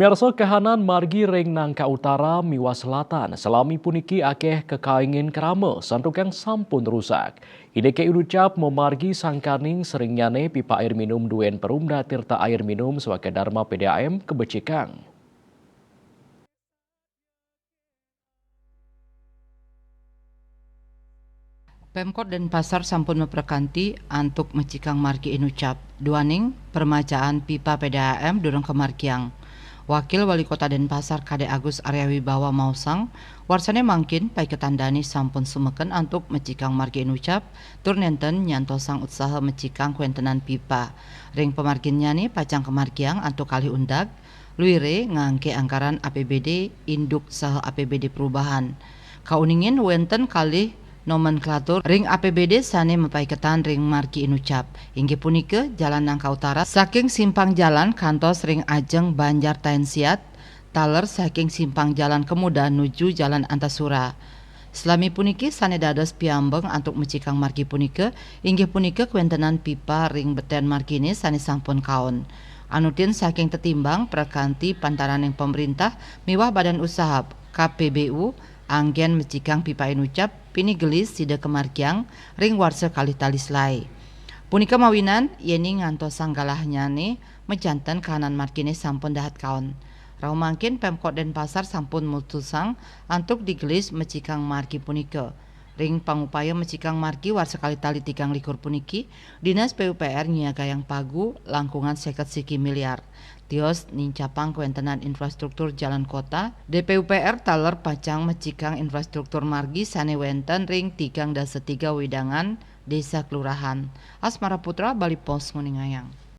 Pemirsa kahanan margi ring nangka utara miwa selatan selami puniki akeh kekaingin kerama santuk yang sampun rusak. Ide ke ucap memargi sangkaning sering nyane pipa air minum duen perumda tirta air minum sebagai Dharma PDAM kebecikang. Pemkot Denpasar sampun memperkanti antuk mecikang marki inucap. Duaning permajaan pipa PDAM durung kemarkiang. Wakil Wali Kota Denpasar Kade Agus Arya Wibawa Mausang, warsane mangkin pai ketandani sampun sumeken antuk mecikang marki inucap, tur nenten nyantosang usaha mecikang kuentenan pipa. Ring pemarginnya nih pacang kemarkiang antuk kali undak, luire ngangke anggaran APBD induk saha APBD perubahan. Kauningin wenten kali nomenklatur ring APBD sane mepaiketan ring marki inucap. Inggih punike Jalan Nangka Utara saking simpang jalan kantos ring Ajeng Banjar Taensiat taler saking simpang jalan Kemuda nuju Jalan Antasura. Selami puniki sane dados piambeng antuk mecikang marki punike inggih punike kuentenan pipa ring beten markine sane sampun kaon. Anutin saking tetimbang prakanti pantaraning pemerintah miwah badan usaha KPBU anggen mecikang pipa inucap pini gelis sida kemarkiang ring warsa kali talis lai. Punika mawinan yeni ngantos sanggalahnyane mejanten kahanan markine sampun dahat kaon. Rau mangkin Pemkot Denpasar sampun mutusang antuk digelis mecikang marki punika. Ring pangupaya mecikang marki warsa kali tali 3 likur puniki, Dinas PUPR nyiagayang pagu langkungan 51 miliar. Tios nincapang kuentenan infrastruktur jalan kota, DPUPR taler pacang mecikang infrastruktur margi sane wenten ring 3 widangan desa kelurahan. Asmara Putra, Bali Pos, Nguningayang.